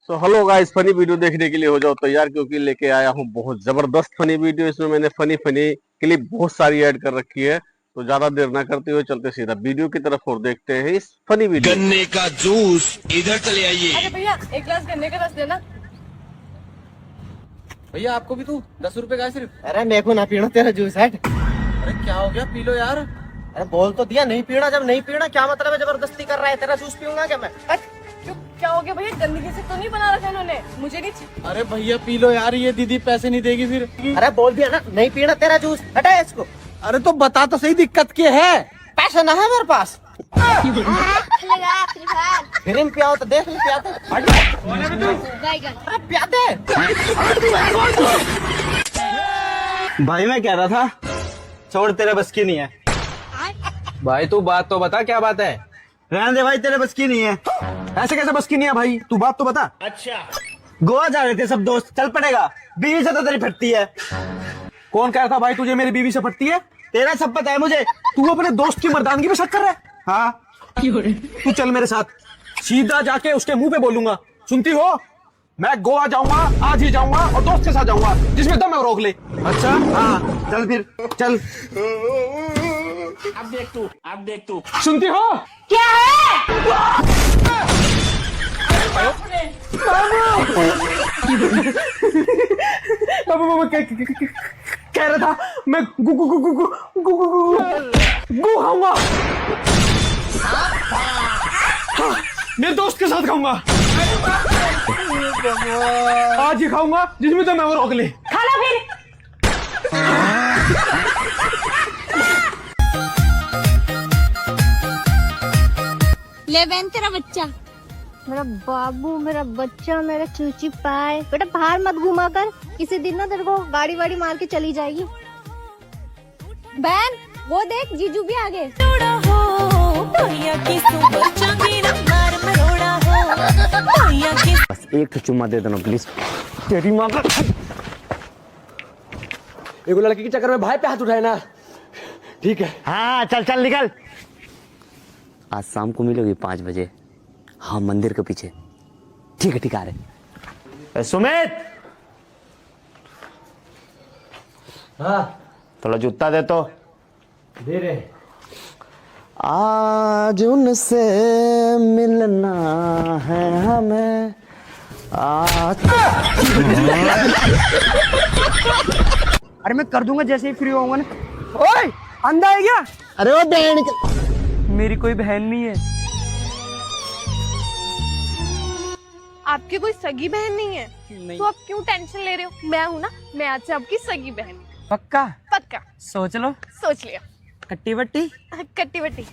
तो hello guys, funny video देखने के लिए हो जाओ तैयार, क्योंकि लेके आया हूँ बहुत जबरदस्त फनी वीडियो। इसमें मैंने फनी फनी क्लिप बहुत सारी ऐड कर रखी है। तो ज्यादा देर ना करते हुए चलते सीधा वीडियो की तरफ और देखते हैं इस फनी वीडियो। गन्ने का जूस इधर चले आइए। अरे भैया, एक गिलास गन्ने का रस देना। भैया आपको भी तू 10 रुपए का है सिर्फ। अरे मेरे को ना पीना तेरा जूस है। अरे क्या हो गया, पी लो यार। अरे बोल तो दिया नहीं पीना, जब नहीं पीना क्या मतलब है जबरदस्ती कर रहा है। तेरा जूस पीऊंगा क्या मैं? क्यों, क्या हो गया भैया? गंदगी से तो नहीं बना रखा इन्होंने, मुझे नहीं चाहिए। अरे भैया पी लो यार, ये दीदी पैसे नहीं देगी फिर। अरे बोल दिया ना नहीं पीना तेरा जूस, हटा इसको। अरे तो बता तो सही दिक्कत क्या है। पैसा ना है मेरे पास। फिर इन पियाओ तो देख ले पियाते। अरे पियाते। भाई मैं कह रहा था छोड़, तेरे बस की नहीं है। भाई तू बात तो बता, क्या बात है? रहने दे भाई, तेरे बस की नहीं है। ऐसे कैसे बस की नहीं है भाई, तू बात तो बता। अच्छा, गोवा जा रहे थे सब दोस्त, चल पड़ेगा। बीवी से तो तेरी फटती है। कौन कह रहा था भाई तुझे मेरी बीवी से पटती है? तेरा सब पता है मुझे। तू अपने दोस्त की मर्दानगी पे शक कर रहा है? हाँ, तू चल मेरे साथ, सीधा जाके उसके मुंह पे बोलूंगा, सुनती हो, मैं गोवा जाऊंगा, आज ही जाऊंगा और दोस्त के साथ जाऊंगा, जिसमें दम है वो रोक ले। अच्छा हाँ, चल फिर चल। अब देख तू सुनती हो? क्या है? कह रहा था मैं गु गु गु गु गु गु गु गु गु खाऊंगा। हाँ, मेरे दोस्त के साथ खाऊंगा, आज ही खाऊंगा, जिसमें तो मैं वो रोक ले। खा लो फिर। ले बहन तेरा बच्चा। मेरा बाबू, मेरा बच्चा, मेरा चूची पाए। बेटा बाहर मत घुमा कर, किसी दिन ना तेरे को गाड़ी वाड़ी मार के चली जाएगी। बहन वो देख, जीजू भी आ गए। बस एक तो चुम्मा दे देना प्लीज। तेरी माँ का एक लड़की के चक्कर में भाई पे हाथ उठाए ना, ठीक है? हाँ चल चल निकल। आज शाम को मिलोगी 5 बजे। हाँ, मंदिर के पीछे। ठीक है ठीक आ रहे। सुमित, हाँ थोड़ा जूता दे तो। दे रहे। आज उनसे मिलना है हमें आज। अरे मैं कर दूंगा जैसे ही फ्री होऊंगा ना। ओए अंधा है क्या? अरे वो बहन, मेरी कोई बहन नहीं है। आपकी कोई सगी बहन नहीं है? तो आप क्यों टेंशन ले रहे हो? मैं हूँ ना, मैं आज से आपकी सगी बहन हूँ। पक्का? पक्का। सोच लो। सोच लिया। कट्टी बट्टी। कट्टी बट्टी।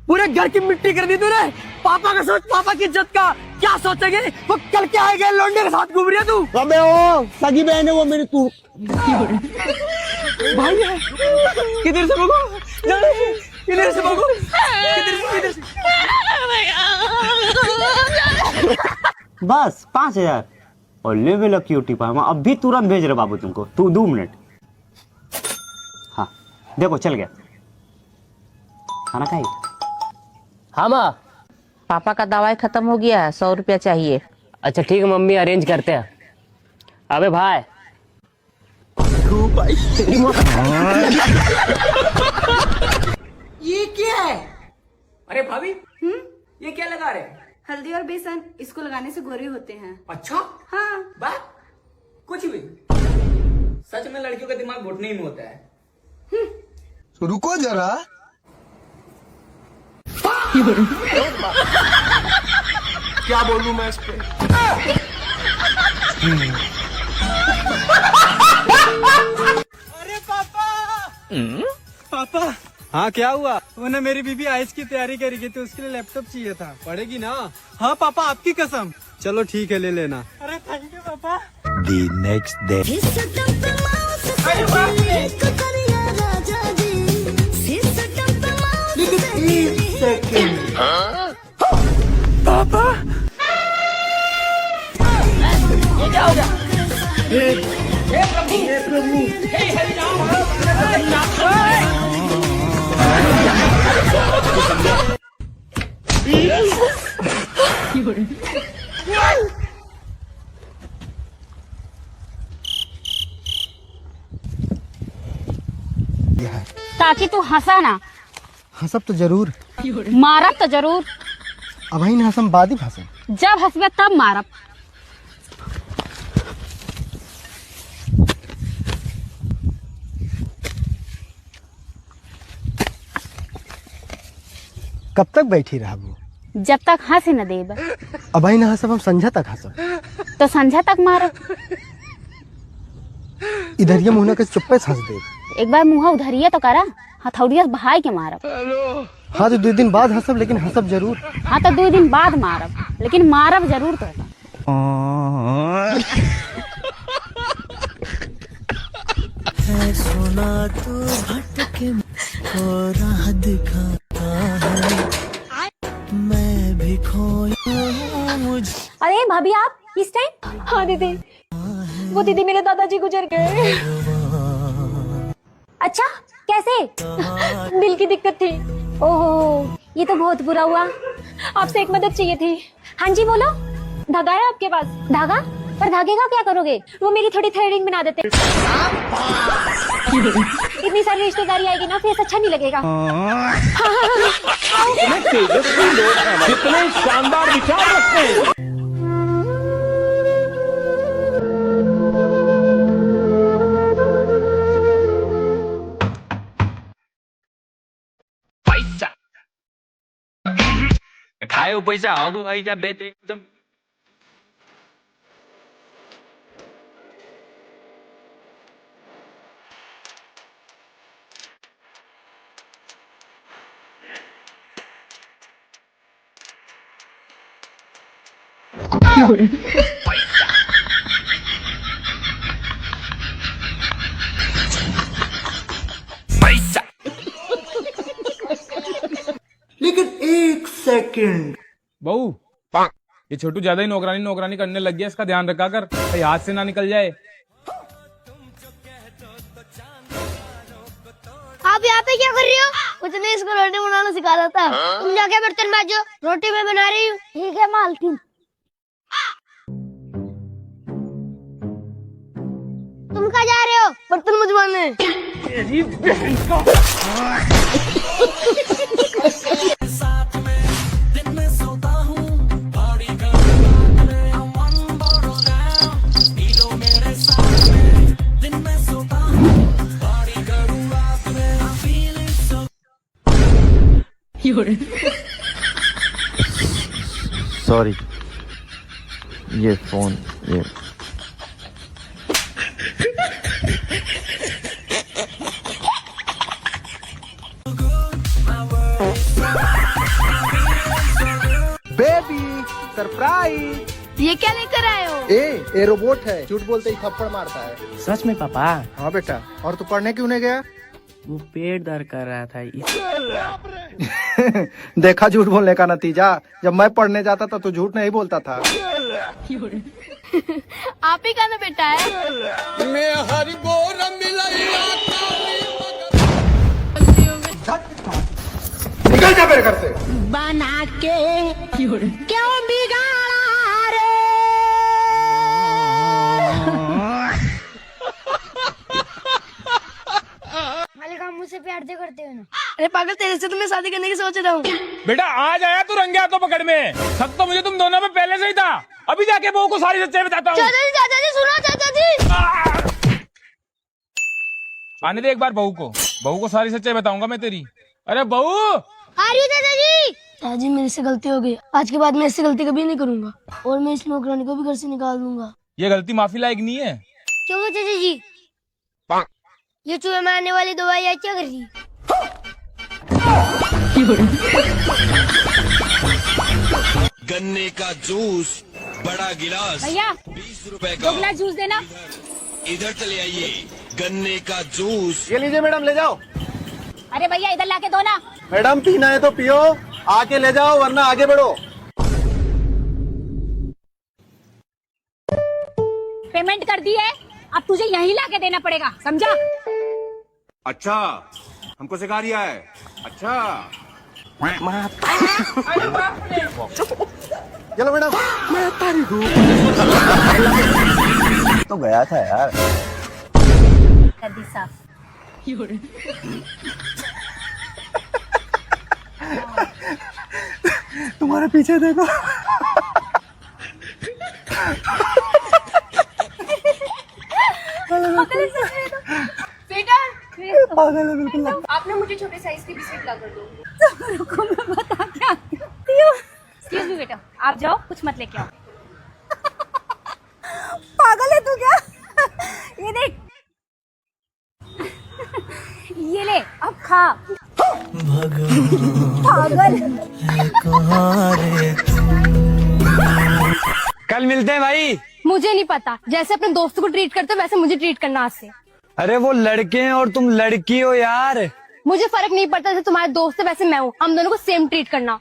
पूरे घर की मिट्टी कर दी तूने। पापा का सोच, पापा की इज्जत का क्या सोचेंगे? वो कल के आएगा लौंडे के साथ घूम रही है तू। अबे ओ सगी बहन है वो मेरी। तू भाई है किधर से भगो, किधर से भगो, किधर से। बस 5000 और लेवल क्यूटी पा। मैं अभी तुरंत भेज रहे बाबू तुमको। तू 2 मिनट। हाँ देखो चल गया। खाना खाई? हाँ माँ, पापा का दवाई खत्म हो गया है, 100 रुपया चाहिए। अच्छा ठीक है मम्मी, अरेंज करते हैं। अबे भाई ये क्या है? अरे भाभी, ये क्या लगा रहे? हल्दी और बेसन, इसको लगाने से गोरे होते हैं। अच्छा हाँ। बात कुछ भी। सच में लड़कियों का दिमाग घुटने में होता है। रुको जरा। क्या बोलूं मैं इस पे? अरे पापा। पापा। हाँ क्या हुआ? वो ना मेरी बीबी आइस की तैयारी करेगी तो उसके लिए लैपटॉप चाहिए था। पड़ेगी ना? हाँ पापा आपकी कसम। चलो ठीक है ले लेना। अरे थैंक यू पापा। The next day. पापा ये क्या हो गया? हे प्रभु हे हरि राम। ताकि तू हंसा ना। हंसब तो जरूर, मारब तो जरूर। अब ही हंसम बाद ही हंसम। जब हंसबे तब मारब। कब तक बैठी रहबू? जब तक हंस न देब। अब ही हंसब हम संझा तक हंसब। तो संझा तक मारब। इधर ये मुंह के चुप्पे से हंस देब। एक बार मुँह उधरिए तो करा, हथौड़िया से बहाई के मारब। हाँ तो 2 दिन बाद हंसब, लेकिन हंसब जरूर। हाँ तो 2 दिन बाद मारब, लेकिन मारब जरूर तो। सोना तू भटके को राह दिखाता है, मैं भी खोया मुझे। अरे भाभी आप इस टाइम? हाँ दीदी, वो दीदी मेरे दादाजी गुजर गए। अच्छा कैसे? दिल की दिक्कत थी। ओहो ये तो बहुत बुरा हुआ। आपसे एक मदद चाहिए थी। हाँ जी बोलो। धागा है आपके पास? धागा? पर धागे का क्या करोगे? वो मेरी थोड़ी थ्रेडिंग बना देते। इतनी सारी रिश्तेदारी आएगी ना, फेस अच्छा नहीं लगेगा। कितने शानदार विचार रखते हैं। खायो पैसा हो ऐसा बेटे एकदम। पैसा। लेकिन 1 सेकंड। बहू ये छोटू ज्यादा ही नौकरानी करने लग गया, इसका ध्यान रखा कर कहीं हाथ से ना निकल जाए। आप यहाँ पे क्या कर रही हो? कुछ नहीं, इसको रोटी बनाना सिखा रहा था। तुम जाके बर्तन मांजो, रोटी मैं बना रही हूँ। ठीक है मालकिन। तुम कहाँ जा रहे हो? बर्तन मजवाने। सॉरी, ये फोन ये बेबी सरप्राइज। ये क्या लेकर आए हो? ए रोबोट है, झूठ बोलते ही थप्पड़ मारता है। सच में पापा? हाँ बेटा। और तू पढ़ने क्यों नहीं गया? वो पेट दर्द कर रहा था देखा झूठ बोलने का नतीजा। जब मैं पढ़ने जाता था तो झूठ नहीं बोलता था। आप ही का ना बेटा है। मैं हर गोर मिलैया निकल जा मेरे घर से। बना के क्यों बिगाड़ा रे? मालिक आप मुझसे प्यार क्यों करते हो ना? अरे पागल, तेरे से तो मैं शादी करने की सोच रहा हूँ। बेटा आज आया तू रंगे हाथों पकड़ में। शक तो मुझे तुम दोनों में पहले से ही था। अभी जाके बहू को सारी सच्चाई बताता हूँ। चाचा जी सुनो चाचा जी। आने दे एक बार बहू को सारी सच्चाई बताऊंगा मैं तेरी। अरे बहू। आ रही हो चाचा जी। चाचा जी मेरे से गलती हो गई, आज के बाद मैं ऐसी गलती कभी नहीं करूंगा, और मैं इस नौकरानी को भी घर से निकाल दूंगा। ये गलती माफी लायक नहीं है। क्यों चाचा जी? ये चूहे मारने वाली दवाई क्या कर रही? गन्ने का जूस बड़ा गिलास भैया 20 रुपए का। 2 गिलास जूस देना। इधर चले आइए, गन्ने का जूस। ये लीजिए मैडम, ले जाओ। अरे भैया इधर लाके दो ना। मैडम पीना है तो पियो, आके ले जाओ वरना आगे बढ़ो। पेमेंट कर दी है, अब तुझे यहीं लाके देना पड़ेगा, समझा? अच्छा हमको सिखा रिया है। अच्छा चलो मैडम। तो गया था यार। कर दी साफ। तुम्हारे पीछे देखो। बेटा पागल है बिल्कुल। आपने मुझे छोटे साइज की बिस्किट ला कर दो। रुको मैं बता के आती हूँ। एक्सक्यूज मी बेटा, आप जाओ, कुछ मत लेके आओ। पागल है तू क्या? ये देख, ये ले, अब खा। पागल। कल मिलते हैं भाई। मुझे नहीं पता, जैसे अपने दोस्त को ट्रीट करते हो वैसे मुझे ट्रीट करना आज से। अरे वो लड़के हैं और तुम लड़की हो यार। मुझे फर्क नहीं पड़ता, जैसे तुम्हारे दोस्त है वैसे मैं हूँ, हम दोनों को सेम ट्रीट करना।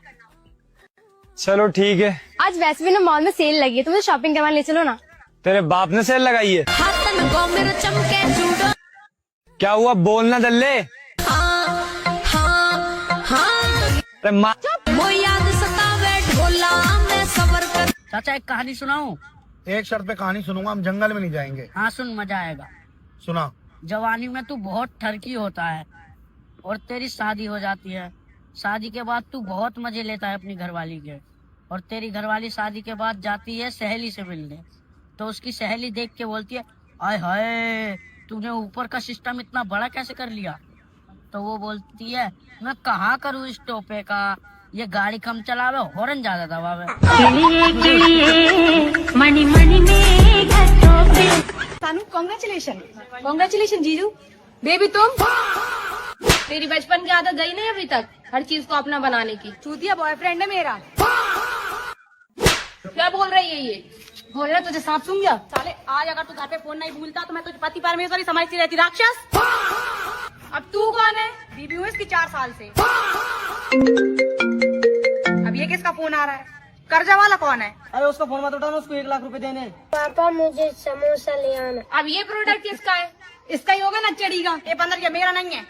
चलो ठीक है। आज वैसे भी ना मॉल में सेल लगी है, तुम्हें शॉपिंग करवाने ले चलो ना। तेरे बाप ने सेल लगाई है? क्या हुआ, बोलना दल्ले। अरे माँ, चाचा एक कहानी सुनाऊं? एक शर्त पे कहानी सुनूंगा, हम जंगल में नहीं जाएंगे। हाँ सुन, मजा आएगा। सुना। जवानी में तू बहुत ठरकी होता है और तेरी शादी हो जाती है। शादी के बाद तू बहुत मजे लेता है अपनी घरवाली के, और तेरी घरवाली शादी के बाद जाती है सहेली से मिलने। तो उसकी सहेली देख के बोलती है, आय हाय तूने ऊपर का सिस्टम इतना बड़ा कैसे कर लिया? तो वो बोलती है, मैं कहाँ करूँ इस टोपे का, ये गाड़ी कम चलावे, हॉर्न ज्यादा दबावे। सानू कॉन्ग्रेचुलेशन जीजू। बेबी तुम, तेरी बचपन की आदत गई नहीं अभी तक, हर चीज को अपना बनाने की। चूतिया बॉयफ्रेंड है मेरा। क्या बोल रही है ये? बोल रहा तुझे सांप सूंघ गया? साले आज अगर तू घर पे फोन नहीं भूलता तो मैं तुझे पति परमेश्वरी समझती रहती, राक्षस। अब तू कौन है? बीबी हूँ इसकी 4 साल से। अब ये किसका फोन आ रहा है? कर्जा वाला कौन है? अरे उसका फोन मत उठाना, उसको 1 लाख रुपए देने। पापा मुझे समोसा ले आना। अब ये प्रोडक्ट किसका है? इसका ही होगा ना, चढ़ी का। ये 15 का मेरा नहीं है।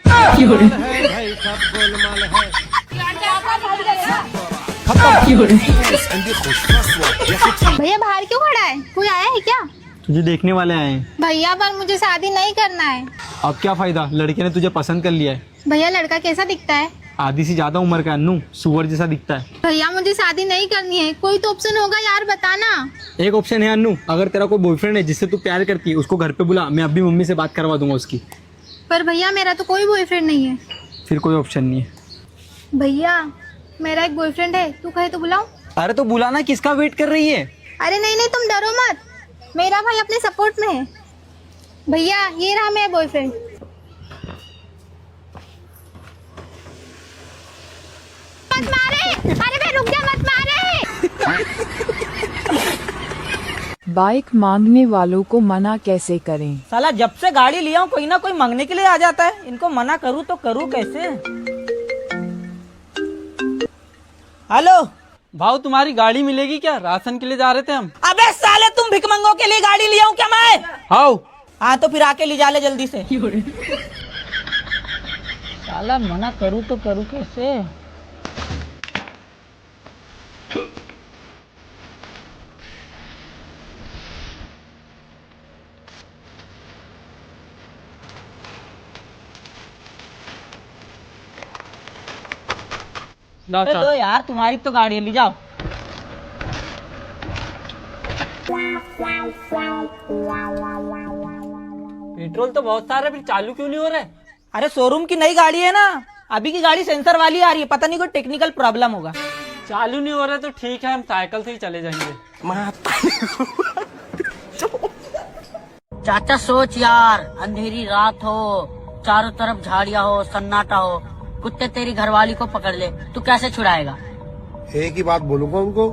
भैया बाहर क्यों खड़ा है? कोई आया है क्या? तुझे देखने वाले आए हैं। भैया पर मुझे शादी नहीं करना है। अब क्या फायदा, लड़के ने तुझे पसंद कर लिया है। भैया लड़का कैसा दिखता है? आधी से ज्यादा उम्र का, अन्नू सुअर जैसा दिखता है। भैया मुझे शादी नहीं करनी है, कोई तो ऑप्शन होगा यार, बताना। एक ऑप्शन है अन्नू, अगर तेरा कोई बॉयफ्रेंड है जिससे तू प्यार करती है, उसको घर पे बुला, मैं अभी मम्मी से बात करवा दूंगा उसकी। पर भैया मेरा तो कोई बॉयफ्रेंड नहीं है। फिर कोई ऑप्शन नहीं है। भैया मेरा एक बॉयफ्रेंड है, तू कहे तो बुलाऊं? अरे तो बुलाना, किसका वेट कर रही है? अरे नहीं नहीं, तुम डरो मत, मेरा भाई अपने सपोर्ट में है। भैया ये रहा मेरा बॉयफ्रेंड। मत मारे, अरे भाई रुक जा, मत मारे। बाइक मांगने वालों को मना कैसे करें? साला जब से गाड़ी लिया हूँ कोई ना कोई मांगने के लिए आ जाता है, इनको मना करूँ तो करूँ कैसे? हेलो भाव, तुम्हारी गाड़ी मिलेगी क्या? राशन के लिए जा रहे थे हम। अबे साले तुम भिकमंगों के लिए गाड़ी लिया हूँ क्या मैं? हाँ तो फिर आके ले जा ले जल्दी से। साला मना करूँ तो करूँ कैसे? तो यार तुम्हारी तो गाड़ी है, ले जाओ। पेट्रोल तो बहुत सारा, फिर चालू क्यों नहीं हो रहा है? अरे शोरूम की नई गाड़ी है ना, अभी की गाड़ी सेंसर वाली आ रही है, पता नहीं कोई टेक्निकल प्रॉब्लम होगा। चालू नहीं हो रहा है तो ठीक है, हम साइकिल से ही चले जाएंगे। चाचा सोच यार, अंधेरी रात हो, चारों तरफ झाड़ियाँ हो, सन्नाटा हो, कुत्ते तेरी घरवाली को पकड़ ले, तू कैसे छुड़ाएगा? एक ही बात बोलूंगा उनको,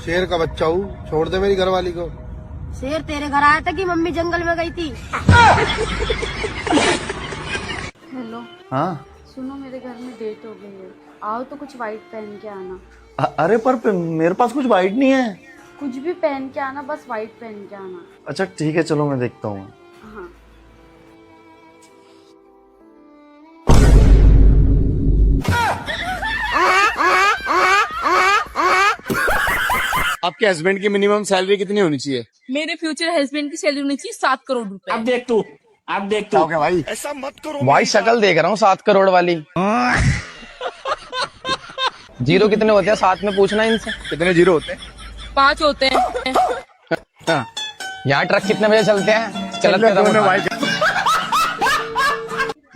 शेर का बच्चा हूँ, छोड़ दे मेरी घरवाली को। शेर तेरे घर आया था कि मम्मी जंगल में गई थी? हेलो हाँ सुनो, मेरे घर में डेट हो गई है, आओ तो कुछ व्हाइट पहन के आना। अरे पर मेरे पास कुछ वाइट नहीं है। कुछ भी पहन के आना, बस व्हाइट पहन के आना। अच्छा ठीक है, चलो मैं देखता हूँ। हाँ आपके हस्बैंड की मिनिमम सैलरी कितनी होनी चाहिए? मेरे फ्यूचर हस्बैंड की सैलरी होनी चाहिए 7 करोड़ रुपए। अब देख तू, आप देख तो क्या भाई? ऐसा मत करो भाई शक्ल देख रहा हूँ 7 करोड़ वाली। जीरो कितने होते हैं 7 में, पूछना इनसे। कितने जीरो होते हैं? 5 होते हैं। यहाँ ट्रक कितने बजे चलते हैं? चलते भाई।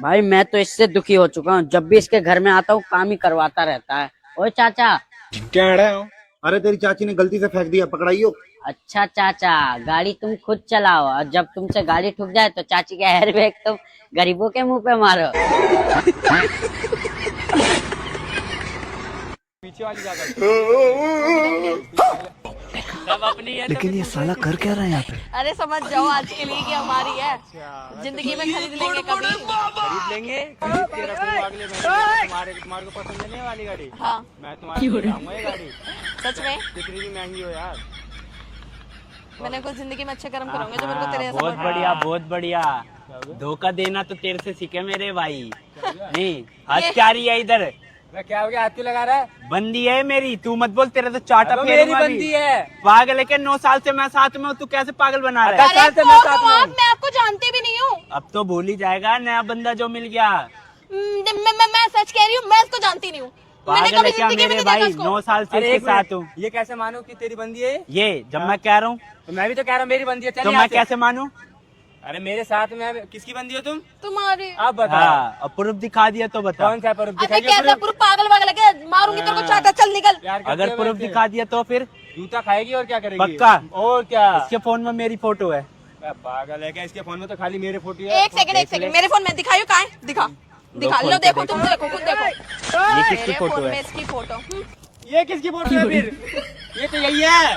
भाई मैं तो इससे दुखी हो चुका हूँ, जब भी इसके घर में आता हूँ काम ही करवाता रहता है। ओए चाचा। क्या रहे हो? अरे तेरी चाची ने गलती से फेंक दिया, पकड़ाइयो। अच्छा चाचा, गाड़ी तुम खुद चलाओ और जब तुमसे गाड़ी ठुक जाए तो चाची के एयर बैग तुम गरीबों के मुंह पे मारो। पीछे वाली जगह। सब अपनी है। लेकिन ये साला कर क्या रहा है यहाँ पे? अरे समझ जाओ आज के लिए कि हमारी है, जिंदगी में खरीद लेंगे कभी। खरीद लेंगे। खरीद के रखूंगा अगले महीने। तुम्हारे को पसंद नहीं वाली गाड़ी? हाँ। मैं तुम्हारी लाऊंगा ये गाड़ी। सच में कितनी भी महंगी हो यार। मैंने कुछ जिंदगी में अच्छे कर्म करूंगे जो मेरे को तेरे ऐसा बहुत बढ़िया, बहुत बढ़िया। धोखा देना तो तेरे से सीखे मेरे भाई। नहीं हंस क्या रही है इधर? मैं क्या हो गया, हाथ क्यों लगा रहा है? बंदी है मेरी, तू मत बोल, तेरा तो चाटा मेरी बंदी है। पागल है क्या? 9 साल से मैं साथ में हूँ, तू कैसे पागल बना रहा है? मैं आपको जानती भी नहीं हूँ। अब तो भूल ही जाएगा, नया बंदा जो मिल गया। मैं सच कह रही हूँ, मैं इसको जानती नहीं हूँ। पागल है क्या मेरे भाई? 9 साल से इसके साथ हूँ। ये कैसे मानूं कि तेरी बंदी है? ये जब मैं कह रहा हूँ तो मैं भी तो कह रहा हूँ मेरी बंदी है। तो मैं कैसे मानूं? अरे मेरे साथ में किसकी बंदी हो तुम? तुम्हारी। आप बताओ। हाँ, अब प्रूफ दिखा दिया तो बता। कौन सा प्रूफ अबे दिखाइए? कैसा पूरा पागल वागल है, मारूंगी तेरे को चाटा, चल निकल। अगर प्रूफ दिखा दिया तो फिर जूता खाएगी और क्या करेगी? पक्का? और क्या? इसके फोन में मेरी फोटो है। पागल है क्या? इसके फोन में तो खाली मेरे फोटो है। एक सेकंड मेरे फोन में दिखाइयो, कहाँ है? दिखा लो, देखो तुम, देखो खुद देखो। ये किसकी मेरे फोटो फोन है? में इसकी फोटो। ये किसकी फोटो है फिर? ये तो यही है।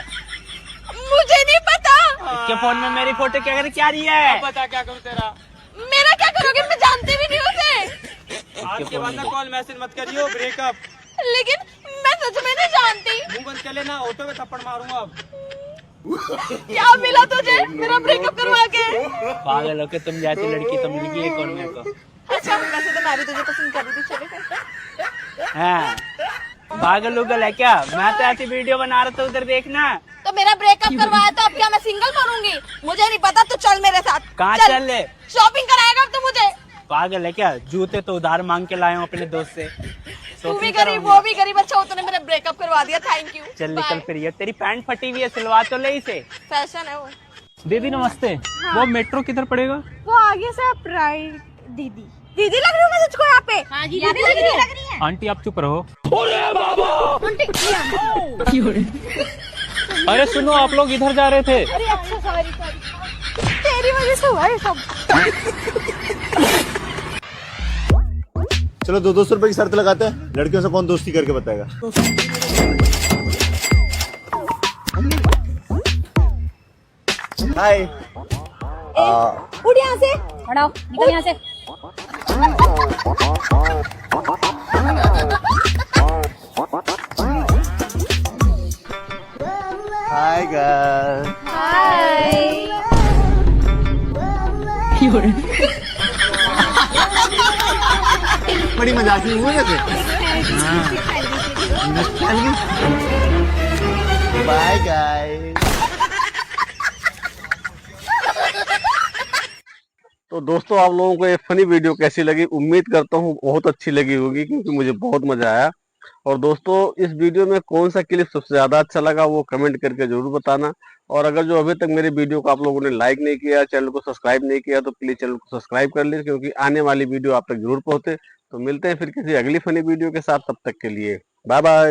मुझे नहीं पता। इसके फोन में मेरी फोटो क्या रही है? पता क्या करूँ तेरा? मेरा क्या करोगे? मैं जानती भी नहीं उसे। आज के बाद ना कॉल मैसेज मत करियो, ब्रेकअप। लेकिन मैं सच में नहीं जानती। मुंह बंद कर लेना, ऑटो में थप्पड़ मारूंगा अब। क्या मिला तुझे मेरा ब्रेकअप करवा के? पागल हो के तुम जैसी लड़की तो मिल गई एक और मेरे को। अच्छा वैसे तो मैं भी तुझे पसंद कर रही थी, चले फिर। हाँ, पागल उगल है क्या? मैं तो ऐसी वीडियो बना रहा था, उधर देखना। तो मेरा ब्रेकअप करवाया तो अब क्या मैं सिंगल बनूंगी? मुझे नहीं पता, तू चल मेरे साथ। कहाँ चल ले? शॉपिंग कराएगा अब तो मुझे। पागल है क्या? जूते तो उधार मांग के लाए हूँ अपने दोस्त से। तू भी गरीब, वो भी गरीब। अच्छा तूने मेरा ब्रेकअप करवा दिया, थैंक यू। चल निकल फिर। ये तेरी पैंट फटी हुई है, सिलवा तो ले इसे। फैशन है वो। दीदी नमस्ते। वो मेट्रो किधर पड़ेगा? वो आगे से आप राइट। दीदी दीदी लग रही हूँ मैं तुझको यहाँ पे? हाँ जी दीदी लग रही है। आंटी आप चुप रहो। अरे सुनो, आप लोग इधर जा रहे थे। अरे अच्छा सॉरी तेरी वजह से हुआ ये सब। चलो 200 रुपए की शर्त लगाते हैं, लड़कियों से कौन दोस्ती करके बताएगा। हाय। उठ यहाँ से, हटाओ, निकल यहाँ से। Hi girl. हाय। बड़ी मजाकी हुई है। Bye guys. तो दोस्तों आप लोगों को ये फनी वीडियो कैसी लगी? उम्मीद करता हूँ बहुत अच्छी लगी होगी, क्योंकि मुझे बहुत मजा आया। और दोस्तों इस वीडियो में कौन सा क्लिप सबसे ज्यादा अच्छा लगा वो कमेंट करके जरूर बताना। और अगर जो अभी तक मेरे वीडियो को आप लोगों ने लाइक नहीं किया, चैनल को सब्सक्राइब नहीं किया, तो प्लीज चैनल को सब्सक्राइब कर लीजिए, क्योंकि आने वाली वीडियो आप तक जरूर पहुंचे। तो मिलते हैं फिर किसी अगली फनी वीडियो के साथ, तब तक के लिए बाय बाय।